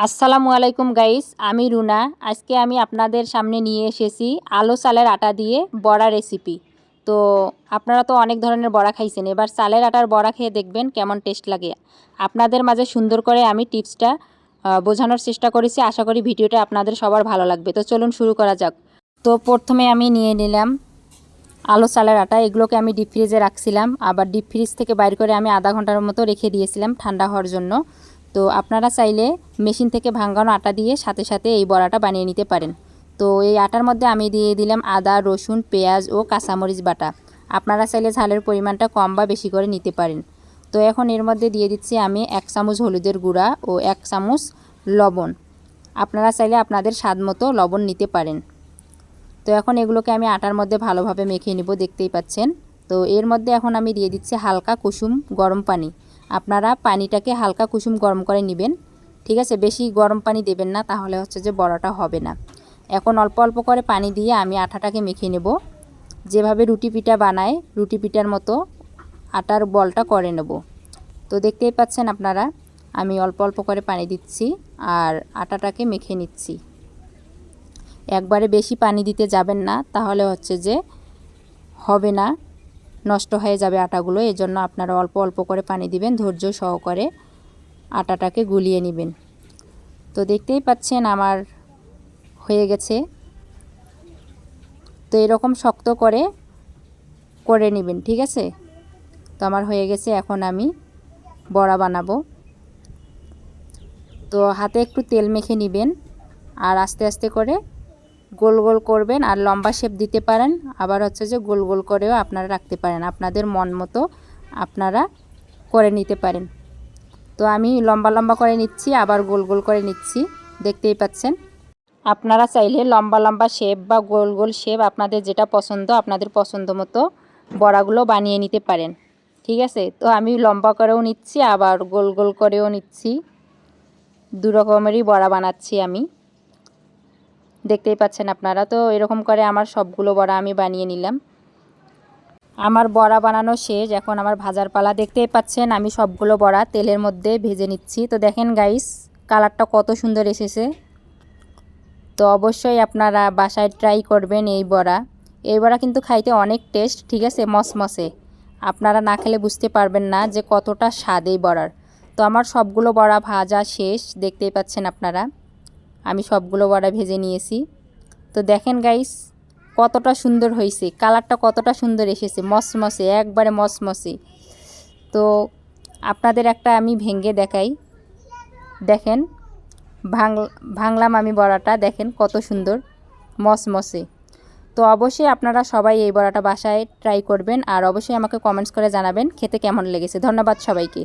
আসসালামু আলাইকুম গাইস, আমি রুনা। আজকে আমি আপনাদের সামনে নিয়ে এসেছি আলো চালের আটা দিয়ে বড়া রেসিপি। তো আপনারা তো অনেক ধরনের বড়া খাইছেন, এবার চালের আটার বড়া খেয়ে দেখবেন কেমন টেস্ট লাগে। আপনাদের মাঝে সুন্দর করে আমি টিপসটা বোঝানোর চেষ্টা করেছি। আশা করি ভিডিওটা আপনাদের সবার ভালো লাগবে। তো চলুন শুরু করা যাক। তো প্রথমে আমি নিয়ে নিলাম আলো চালের আটা। এগুলোকে আমি ডিপ ফ্রিজে রাখছিলাম, আবার ডিপ ফ্রিজ থেকে বাইর করে আমি আধা ঘন্টার মতো রেখে দিয়েছিলাম ঠান্ডা হওয়ার জন্য। তো আপনারা চাইলে মেশিন থেকে ভাঙানো আটা দিয়ে সাথে সাথে এই বড়াটা বানিয়ে নিতে পারেন। তো এই আটার মধ্যে আমি দিয়ে দিলাম আদা, রসুন, পেঁয়াজ ও কাঁচামরিচ বাটা। আপনারা চাইলে ঝালের পরিমাণটা কম বা বেশি করে নিতে পারেন। তো এখন এর মধ্যে দিয়ে দিচ্ছি আমি 1 চামচ হলুদের গুঁড়া ও 1 চামচ লবণ। আপনারা চাইলে আপনাদের স্বাদ মতো লবণ নিতে পারেন। তো এখন এগুলোকে আমি আটার মধ্যে ভালোভাবে মেখে নিব, দেখতেই পাচ্ছেন। তো এর মধ্যে এখন আমি দিয়ে দিচ্ছি হালকা কুসুম গরম পানি। আপনারা পানিটাকে হালকা কুসুম গরম করে নেবেন, ঠিক আছে? বেশি গরম পানি দেবেন না, তাহলে হচ্ছে যে বড়াটা হবে না। এখন অল্প অল্প করে পানি দিয়ে আমি আটাটাকে মেখে নেব। যেভাবে রুটি পিঠা বানায় রুটি পিঠার মতো আটার বলটা করে নেব। তো দেখতেই পাচ্ছেন আপনারা, আমি অল্প অল্প করে পানি দিচ্ছি আর আটাটাকে মেখে নিচ্ছি। একবারে বেশি পানি দিতে যাবেন না, তাহলে হচ্ছে যে হবে না, নষ্ট হয়ে যাবে আটাগুলো। এজন্য আপনারা অল্প অল্প করে পানি দিবেন, ধৈর্য সহকারে আটাটাকে গুলিয়ে নেবেন। তো দেখতেই পাচ্ছেন আমার হয়ে গেছে। তো এরকম শক্ত করে করে নেবেন, ঠিক আছে? তো আমার হয়ে গেছে, এখন আমি বড়া বানাবো। তো হাতে একটু তেল মেখে নেবেন আর আস্তে আস্তে করে গোল গোল করবেন। আর লম্বা শেপ দিতে পারেন, আবার হচ্ছে যে গোল গোল করেও আপনারা রাখতে পারেন। আপনাদের মন মতো আপনারা করে নিতে পারেন। তো আমি লম্বা লম্বা করে নিচ্ছি, আবার গোল গোল করে নিচ্ছি, দেখতেই পাচ্ছেন। আপনারা চাইলে লম্বা লম্বা শেপ বা গোল গোল শেপ, আপনাদের যেটা পছন্দ, আপনাদের পছন্দ মতো বড়াগুলো বানিয়ে নিতে পারেন, ঠিক আছে? তো আমি লম্বা করেও নিচ্ছি, আবার গোল গোল করেও নিচ্ছি। দু রকমেরই বড়া বানাচ্ছি আমি, দেখতেই পাচ্ছেন আপনারা। তো এরকম করে আমার সবগুলো বড়া আমি বানিয়ে নিলাম। আমার বড়া বানানো শেষ, এখন আমার ভাজার পালা। দেখতেই পাচ্ছেন আমি সবগুলো বড়া তেলের মধ্যে ভেজে নিচ্ছি। তো দেখেন গাইস, কালারটা কত সুন্দর এসেছে। তো অবশ্যই আপনারা বাসায় ট্রাই করবেন এই বড়া। এই বড়া কিন্তু খাইতে অনেক টেস্ট, ঠিক আছে? মসমসে। আপনারা না খেলে বুঝতে পারবেন না যে কতটা স্বাদ এই বড়ার। তো আমার সবগুলো বড়া ভাজা শেষ, দেখতেই পাচ্ছেন আপনারা। আমি সবগুলো বড়া ভেজে নিয়েছি। তো দেখেন গাইস, কতটা সুন্দর হয়েছে, কালারটা কতটা সুন্দর এসেছে, মসমসে, একবারে মসমসে। তো আপনাদের একটা আমি ভেঙে দেখাই, দেখেন। ভাঙলাম আমি বড়াটা, দেখেন কত সুন্দর মসমসে। তো অবশ্যই আপনারা সবাই এই বড়াটা বাসায় ট্রাই করবেন, আর অবশ্যই আমাকে কমেন্টস করে জানাবেন খেতে কেমন লেগেছে। ধন্যবাদ সবাইকে।